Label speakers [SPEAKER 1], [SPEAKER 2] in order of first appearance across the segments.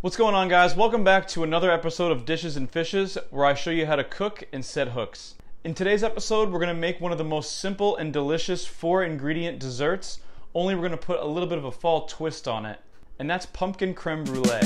[SPEAKER 1] What's going on, guys? Welcome back to another episode of Dishes and Fishes, where I show you how to cook and set hooks. In today's episode, we're going to make one of the most simple and delicious 4-ingredient desserts, only we're going to put a little bit of a fall twist on it, and that's pumpkin creme brulee.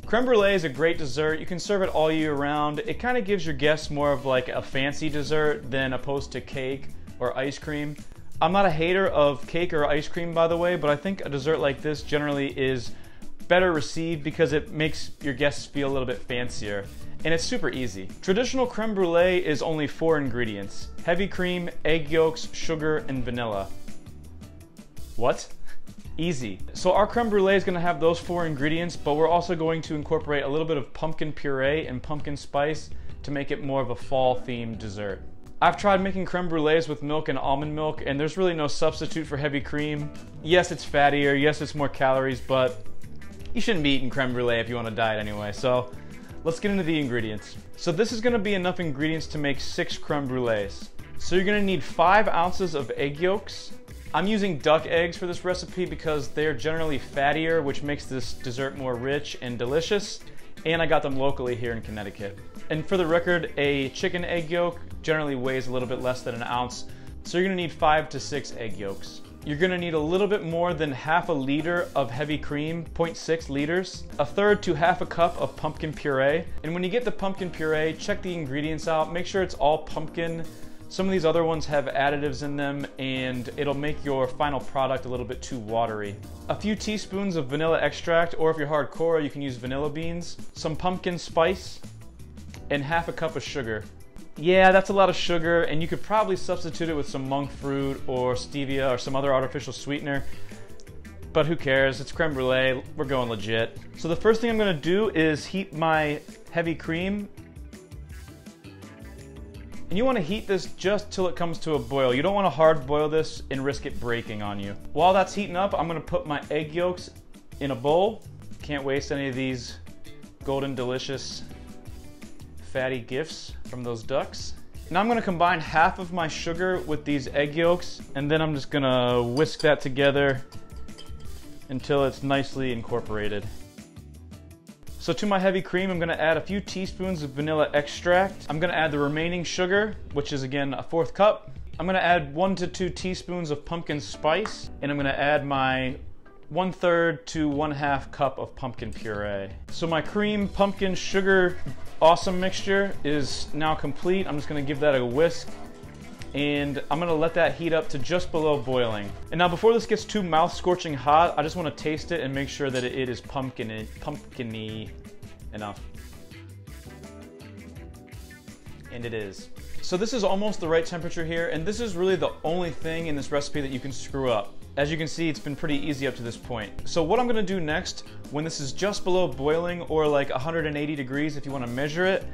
[SPEAKER 1] Creme brulee is a great dessert. You can serve it all year round. It kind of gives your guests more of like a fancy dessert than opposed to cake or ice cream. I'm not a hater of cake or ice cream, by the way, but I think a dessert like this generally is better received because it makes your guests feel a little bit fancier. And it's super easy. Traditional creme brulee is only 4 ingredients: heavy cream, egg yolks, sugar, and vanilla. What? Easy. So our creme brulee is going to have those 4 ingredients, but we're also going to incorporate a little bit of pumpkin puree and pumpkin spice to make it more of a fall themed dessert. I've tried making creme brulees with milk and almond milk, and there's really no substitute for heavy cream. Yes, it's fattier, yes, it's more calories, but you shouldn't be eating creme brulee if you want to diet anyway. So let's get into the ingredients. So this is going to be enough ingredients to make 6 creme brulees. So you're going to need 5 ounces of egg yolks. I'm using duck eggs for this recipe because they're generally fattier, which makes this dessert more rich and delicious, and I got them locally here in Connecticut. And for the record, a chicken egg yolk generally weighs a little bit less than an ounce, so you're gonna need 5 to 6 egg yolks. You're gonna need a little bit more than half a liter of heavy cream, 0.6 liters, 1/3 to half a cup of pumpkin puree. And when you get the pumpkin puree, check the ingredients out, make sure it's all pumpkin. Some of these other ones have additives in them and it'll make your final product a little bit too watery. A few teaspoons of vanilla extract, or if you're hardcore, you can use vanilla beans, some pumpkin spice, and half a cup of sugar. Yeah, that's a lot of sugar, and you could probably substitute it with some monk fruit or stevia or some other artificial sweetener, but who cares? It's creme brulee, we're going legit. So the first thing I'm gonna do is heat my heavy cream. And you want to heat this just till it comes to a boil. You don't want to hard boil this and risk it breaking on you. While that's heating up, I'm going to put my egg yolks in a bowl. Can't waste any of these golden delicious fatty gifts from those ducks. Now I'm going to combine half of my sugar with these egg yolks, and then I'm just going to whisk that together until it's nicely incorporated. So to my heavy cream, I'm going to add a few teaspoons of vanilla extract. I'm going to add the remaining sugar, which is again a 1/4 cup. I'm going to add 1 to 2 teaspoons of pumpkin spice, and I'm going to add my 1/3 to 1/2 cup of pumpkin puree. So my cream, pumpkin, sugar, awesome mixture is now complete. I'm just going to give that a whisk, and I'm going to let that heat up to just below boiling. And now before this gets too mouth-scorching hot, I just want to taste it and make sure that it is pumpkin-y enough. And it is. So this is almost the right temperature here, and this is really the only thing in this recipe that you can screw up. As you can see, it's been pretty easy up to this point. So what I'm going to do next, when this is just below boiling, or like 180 degrees if you want to measure it,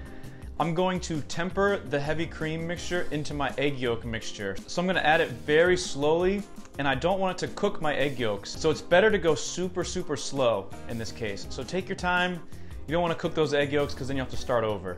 [SPEAKER 1] I'm going to temper the heavy cream mixture into my egg yolk mixture. So I'm going to add it very slowly, and I don't want it to cook my egg yolks. So it's better to go super slow in this case. So take your time. You don't want to cook those egg yolks because then you have to start over.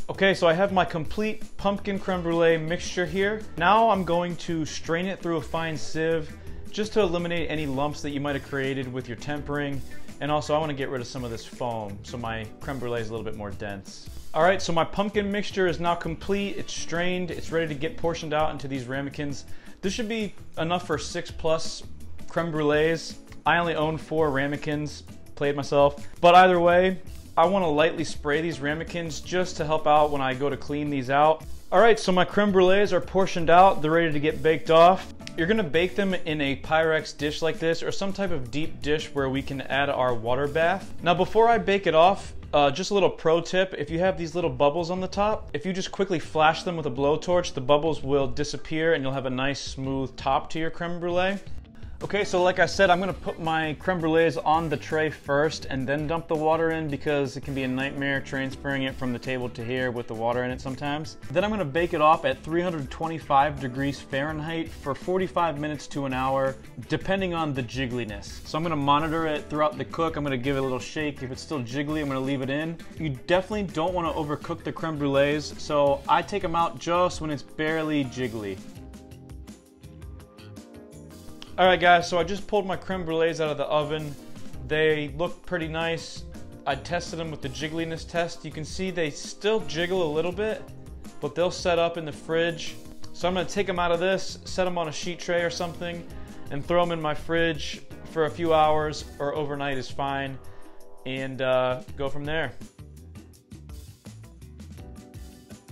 [SPEAKER 1] Okay, so I have my complete pumpkin creme brulee mixture here. Now I'm going to strain it through a fine sieve, just to eliminate any lumps that you might have created with your tempering. And also I want to get rid of some of this foam so my creme brulee is a little bit more dense. Alright, so my pumpkin mixture is now complete, it's strained, it's ready to get portioned out into these ramekins. This should be enough for 6+ creme brulees. I only own 4 ramekins, played myself. But either way, I want to lightly spray these ramekins just to help out when I go to clean these out. Alright, so my creme brulees are portioned out, they're ready to get baked off. You're gonna bake them in a Pyrex dish like this, or some type of deep dish where we can add our water bath. Now before I bake it off, just a little pro tip: if you have these little bubbles on the top, if you just quickly flash them with a blowtorch, the bubbles will disappear and you'll have a nice smooth top to your creme brulee. Okay, so like I said, I'm gonna put my creme brulees on the tray first and then dump the water in because it can be a nightmare transferring it from the table to here with the water in it sometimes. Then I'm gonna bake it off at 325 degrees Fahrenheit for 45 minutes to an hour, depending on the jiggliness. So I'm gonna monitor it throughout the cook. I'm gonna give it a little shake. If it's still jiggly, I'm gonna leave it in. You definitely don't wanna overcook the creme brulees, so I take them out just when it's barely jiggly. Alright guys, so I just pulled my creme brulees out of the oven. They look pretty nice. I tested them with the jiggliness test. You can see they still jiggle a little bit, but they'll set up in the fridge. So I'm going to take them out of this, set them on a sheet tray or something, and throw them in my fridge for a few hours, or overnight is fine, and go from there.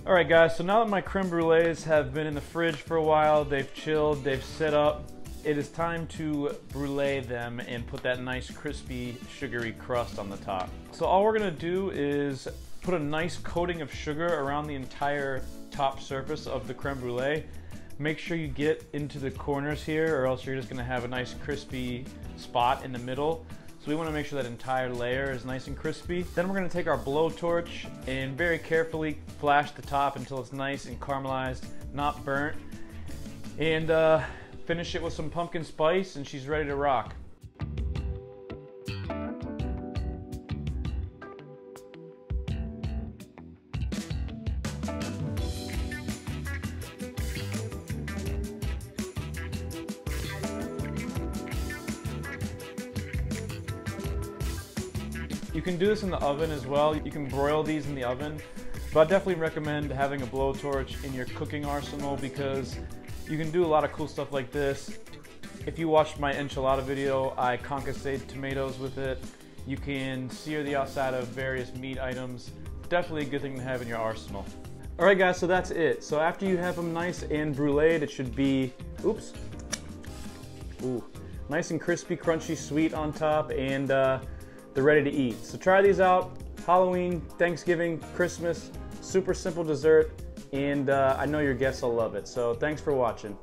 [SPEAKER 1] Alright guys, so now that my creme brulees have been in the fridge for a while, they've chilled, they've set up, it is time to brulee them and put that nice crispy sugary crust on the top. So all we're gonna do is put a nice coating of sugar around the entire top surface of the creme brulee. Make sure you get into the corners here, or else you're just gonna have a nice crispy spot in the middle. So we wanna make sure that entire layer is nice and crispy. Then we're gonna take our blowtorch and very carefully flash the top until it's nice and caramelized, not burnt. And finish it with some pumpkin spice, and she's ready to rock. You can do this in the oven as well. You can broil these in the oven, but I definitely recommend having a blowtorch in your cooking arsenal because you can do a lot of cool stuff like this. If you watched my enchilada video, I concassed tomatoes with it. You can sear the outside of various meat items. Definitely a good thing to have in your arsenal. Alright guys, so that's it. So after you have them nice and bruleed, it should be, nice and crispy, crunchy, sweet on top, and they're ready to eat. So try these out. Halloween, Thanksgiving, Christmas, super simple dessert. And I know your guests will love it. So thanks for watching.